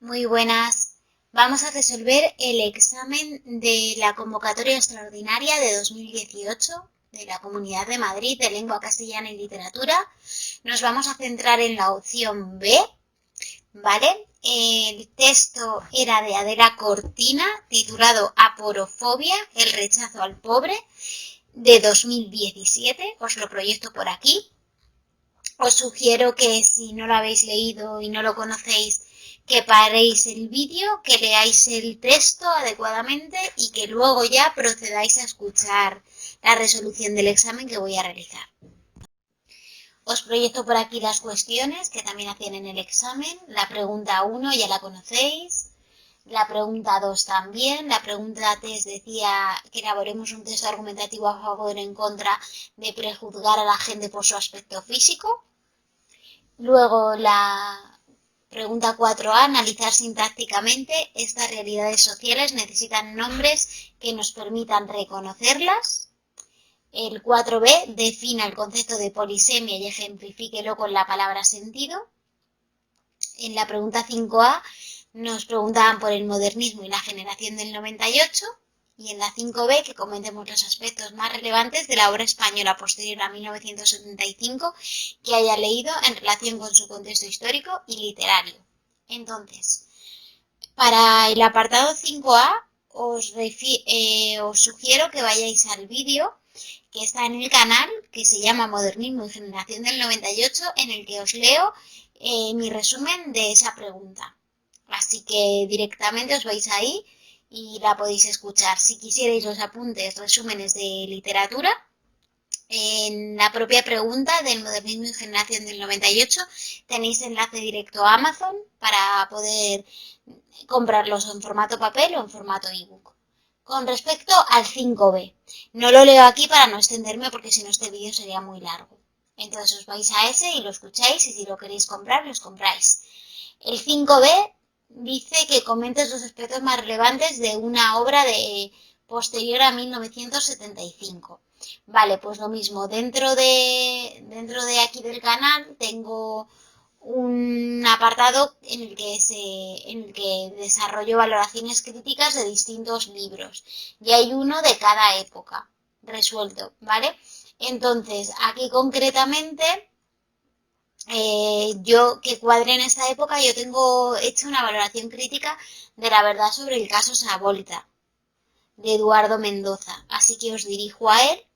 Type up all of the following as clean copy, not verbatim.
Muy buenas. Vamos a resolver el examen de la convocatoria extraordinaria de 2018 de la Comunidad de Madrid de Lengua Castellana y Literatura. Nos vamos a centrar en la opción B, ¿vale? El texto era de Adela Cortina, titulado Aporofobia, el rechazo al pobre, de 2017. Os lo proyecto por aquí. Os sugiero que si no lo habéis leído y no lo conocéis, que paréis el vídeo, que leáis el texto adecuadamente y que luego ya procedáis a escuchar la resolución del examen que voy a realizar. Os proyecto por aquí las cuestiones que también hacían en el examen. La pregunta 1 ya la conocéis. La pregunta 2 también. La pregunta 3 decía que elaboremos un texto argumentativo a favor o en contra de prejuzgar a la gente por su aspecto físico. Luego la pregunta 4a, analizar sintácticamente. Estas realidades sociales necesitan nombres que nos permitan reconocerlas. El 4b, defina el concepto de polisemia y ejemplifíquelo con la palabra sentido. En la pregunta 5a nos preguntaban por el modernismo y la generación del 98. Y en la 5b que comentemos los aspectos más relevantes de la obra española posterior a 1975 que haya leído en relación con su contexto histórico y literario. Entonces, para el apartado 5a os sugiero que vayáis al vídeo que está en el canal, que se llama Modernismo y Generación del 98, en el que os leo mi resumen de esa pregunta. Así que directamente os vais ahí y la podéis escuchar. Si quisierais los apuntes, resúmenes de literatura, en la propia pregunta del modernismo y generación del 98 tenéis enlace directo a Amazon para poder comprarlos en formato papel o en formato ebook. Con respecto al 5b, no lo leo aquí para no extenderme porque si no este vídeo sería muy largo. Entonces os vais a ese y lo escucháis y si lo queréis comprar, los compráis. El 5b dice que comentes los aspectos más relevantes de una obra de posterior a 1975. Vale, pues lo mismo, dentro de aquí del canal tengo un apartado en el que desarrollo valoraciones críticas de distintos libros y hay uno de cada época resuelto, ¿vale? Entonces, aquí concretamente, yo que cuadre en esta época, yo tengo hecho una valoración crítica de la verdad sobre el caso Sabolta, de Eduardo Mendoza, así que os dirijo a él.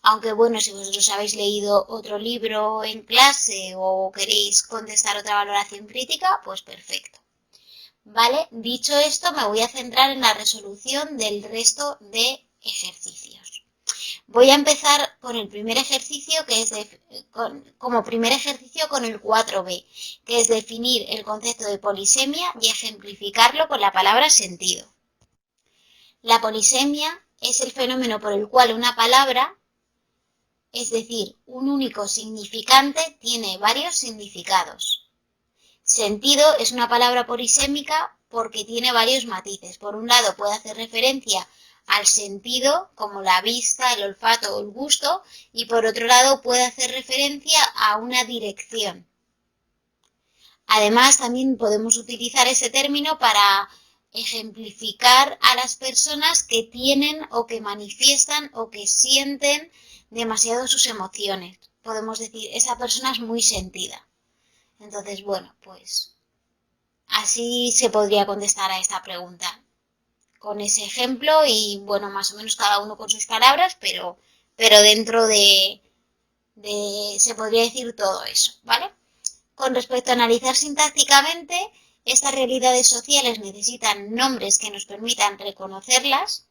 Aunque bueno, si vosotros habéis leído otro libro en clase o queréis contestar otra valoración crítica, pues perfecto. Vale, dicho esto, me voy a centrar en la resolución del resto de ejercicios. Voy a empezar con el primer ejercicio, que es como primer ejercicio con el 4b, que es definir el concepto de polisemia y ejemplificarlo con la palabra sentido. La polisemia es el fenómeno por el cual una palabra, es decir, un único significante, tiene varios significados. Sentido es una palabra polisémica porque tiene varios matices. Por un lado puede hacer referencia al sentido, como la vista, el olfato o el gusto, y por otro lado puede hacer referencia a una dirección. Además, también podemos utilizar ese término para ejemplificar a las personas que tienen o que manifiestan o que sienten demasiado sus emociones. Podemos decir, esa persona es muy sentida. Entonces, bueno, pues así se podría contestar a esta pregunta. Con ese ejemplo y, bueno, más o menos cada uno con sus palabras, pero dentro se podría decir todo eso, ¿vale? Con respecto a analizar sintácticamente, estas realidades sociales necesitan nombres que nos permitan reconocerlas.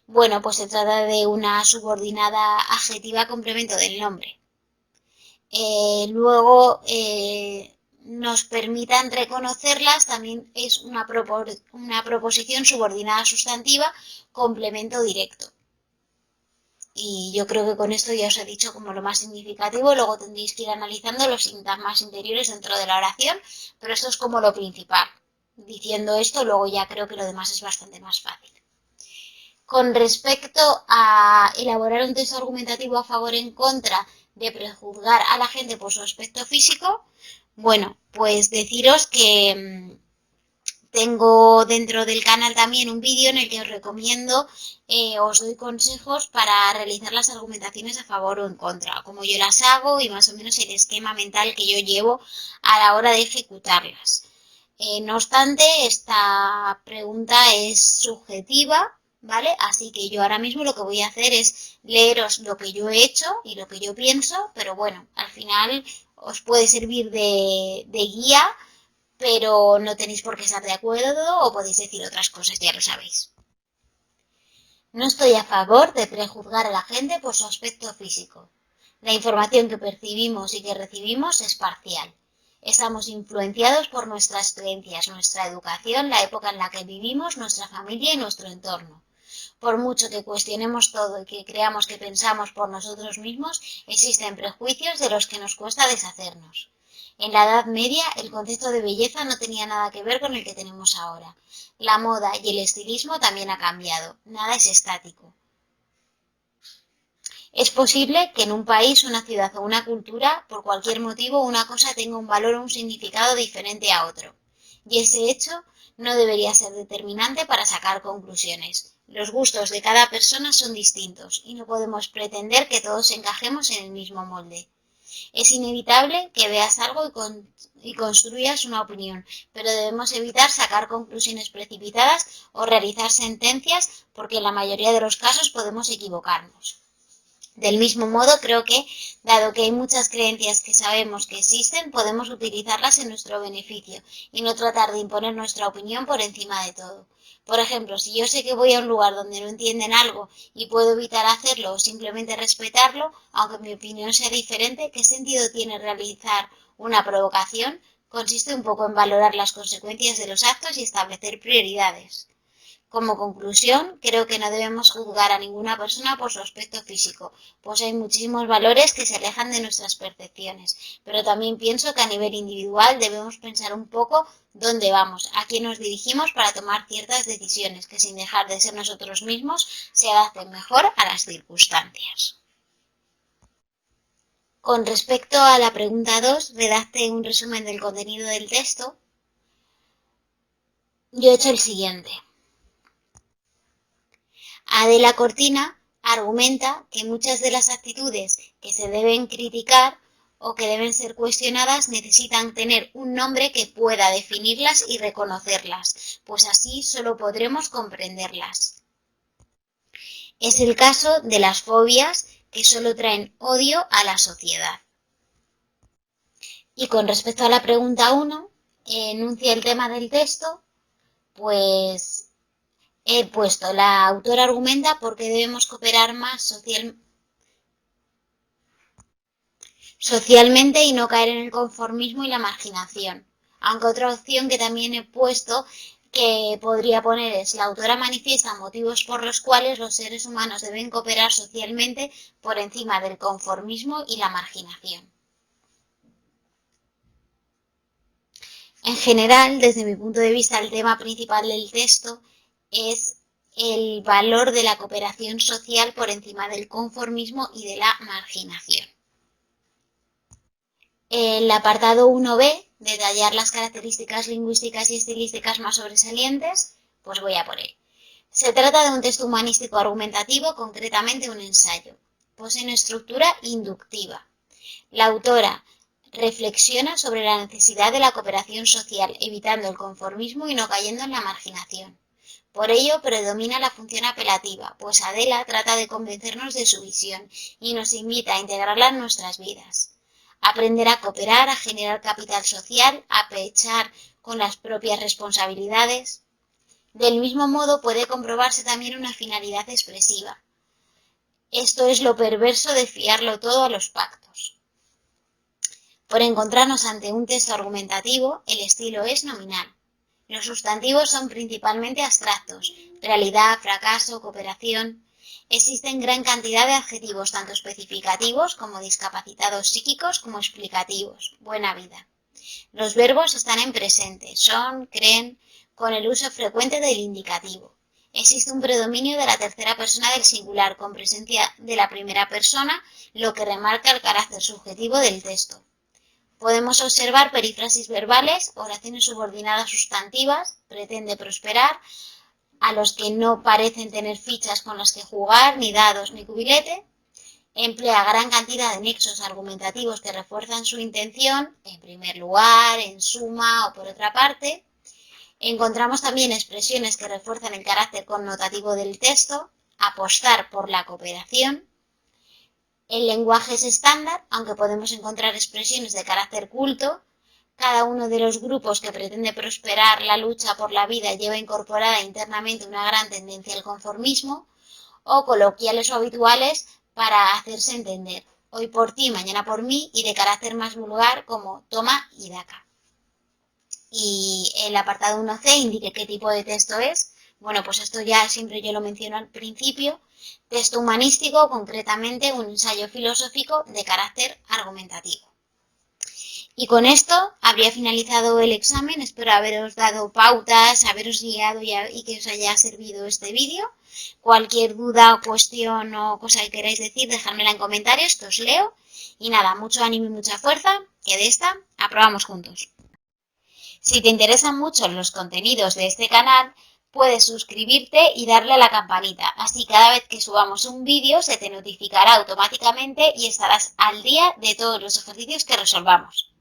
Bueno, pues se trata de una subordinada adjetiva complemento del nombre. Luego, nos permitan reconocerlas también es una proposición subordinada sustantiva complemento directo. Y yo creo que con esto ya os he dicho como lo más significativo, luego tendréis que ir analizando los sintagmas interiores dentro de la oración, pero esto es como lo principal. Diciendo esto, luego ya creo que lo demás es bastante más fácil. Con respecto a elaborar un texto argumentativo a favor o en contra de prejuzgar a la gente por su aspecto físico, bueno, pues deciros que Tengo dentro del canal también un vídeo en el que os recomiendo, os doy consejos para realizar las argumentaciones a favor o en contra, como yo las hago y más o menos el esquema mental que yo llevo a la hora de ejecutarlas. No obstante, esta pregunta es subjetiva, ¿vale? Así que yo ahora mismo lo que voy a hacer es leeros lo que yo he hecho y lo que yo pienso, pero bueno, al final os puede servir de guía, pero no tenéis por qué estar de acuerdo o podéis decir otras cosas, ya lo sabéis. No estoy a favor de prejuzgar a la gente por su aspecto físico. La información que percibimos y que recibimos es parcial. Estamos influenciados por nuestras creencias, nuestra educación, la época en la que vivimos, nuestra familia y nuestro entorno. Por mucho que cuestionemos todo y que creamos que pensamos por nosotros mismos, existen prejuicios de los que nos cuesta deshacernos. En la Edad Media, el concepto de belleza no tenía nada que ver con el que tenemos ahora. La moda y el estilismo también ha cambiado. Nada es estático. Es posible que en un país, una ciudad o una cultura, por cualquier motivo, una cosa tenga un valor o un significado diferente a otro. Y ese hecho no debería ser determinante para sacar conclusiones. Los gustos de cada persona son distintos y no podemos pretender que todos encajemos en el mismo molde. Es inevitable que veas algo y construyas una opinión, pero debemos evitar sacar conclusiones precipitadas o realizar sentencias porque en la mayoría de los casos podemos equivocarnos. Del mismo modo, creo que, dado que hay muchas creencias que sabemos que existen, podemos utilizarlas en nuestro beneficio y no tratar de imponer nuestra opinión por encima de todo. Por ejemplo, si yo sé que voy a un lugar donde no entienden algo y puedo evitar hacerlo o simplemente respetarlo, aunque mi opinión sea diferente, ¿qué sentido tiene realizar una provocación? Consiste un poco en valorar las consecuencias de los actos y establecer prioridades. Como conclusión, creo que no debemos juzgar a ninguna persona por su aspecto físico, pues hay muchísimos valores que se alejan de nuestras percepciones, pero también pienso que a nivel individual debemos pensar un poco dónde vamos, a quién nos dirigimos para tomar ciertas decisiones que sin dejar de ser nosotros mismos se adapten mejor a las circunstancias. Con respecto a la pregunta 2, redacte un resumen del contenido del texto. Yo he hecho el siguiente. Adela Cortina argumenta que muchas de las actitudes que se deben criticar o que deben ser cuestionadas necesitan tener un nombre que pueda definirlas y reconocerlas, pues así solo podremos comprenderlas. Es el caso de las fobias que solo traen odio a la sociedad. Y con respecto a la pregunta 1, enuncia el tema del texto, pues he puesto, la autora argumenta por qué debemos cooperar más socialmente y no caer en el conformismo y la marginación. Aunque otra opción que también he puesto que podría poner es: la autora manifiesta motivos por los cuales los seres humanos deben cooperar socialmente por encima del conformismo y la marginación. En general, desde mi punto de vista, el tema principal del texto es el valor de la cooperación social por encima del conformismo y de la marginación. El apartado 1b, detallar las características lingüísticas y estilísticas más sobresalientes, pues voy a por él. Se trata de un texto humanístico argumentativo, concretamente un ensayo. Posee una estructura inductiva. La autora reflexiona sobre la necesidad de la cooperación social, evitando el conformismo y no cayendo en la marginación. Por ello predomina la función apelativa, pues Adela trata de convencernos de su visión y nos invita a integrarla en nuestras vidas. Aprender a cooperar, a generar capital social, a pechar con las propias responsabilidades. Del mismo modo puede comprobarse también una finalidad expresiva. Esto es lo perverso de fiarlo todo a los pactos. Por encontrarnos ante un texto argumentativo, el estilo es nominal. Los sustantivos son principalmente abstractos: realidad, fracaso, cooperación. Existen gran cantidad de adjetivos, tanto especificativos como discapacitados psíquicos como explicativos. Buena vida. Los verbos están en presente, son, creen, con el uso frecuente del indicativo. Existe un predominio de la tercera persona del singular, con presencia de la primera persona, lo que remarca el carácter subjetivo del texto. Podemos observar perífrasis verbales, oraciones subordinadas sustantivas, pretende prosperar, a los que no parecen tener fichas con las que jugar, ni dados ni cubilete. Emplea gran cantidad de nexos argumentativos que refuerzan su intención, en primer lugar, en suma o por otra parte. Encontramos también expresiones que refuerzan el carácter connotativo del texto, apostar por la cooperación. El lenguaje es estándar, aunque podemos encontrar expresiones de carácter culto. Cada uno de los grupos que pretende prosperar la lucha por la vida lleva incorporada internamente una gran tendencia al conformismo, o coloquiales o habituales para hacerse entender, hoy por ti, mañana por mí, y de carácter más vulgar como toma y daca. Y el apartado 1C indique qué tipo de texto es. Bueno, pues esto ya siempre yo lo menciono al principio. Texto humanístico, concretamente un ensayo filosófico de carácter argumentativo. Y con esto habría finalizado el examen. Espero haberos dado pautas, haberos guiado y que os haya servido este vídeo. Cualquier duda o cuestión o cosa que queráis decir, dejadmela en comentarios, que os leo. Y nada, mucho ánimo y mucha fuerza, que de esta aprobamos juntos. Si te interesan mucho los contenidos de este canal, puedes suscribirte y darle a la campanita. Así cada vez que subamos un vídeo se te notificará automáticamente y estarás al día de todos los ejercicios que resolvamos.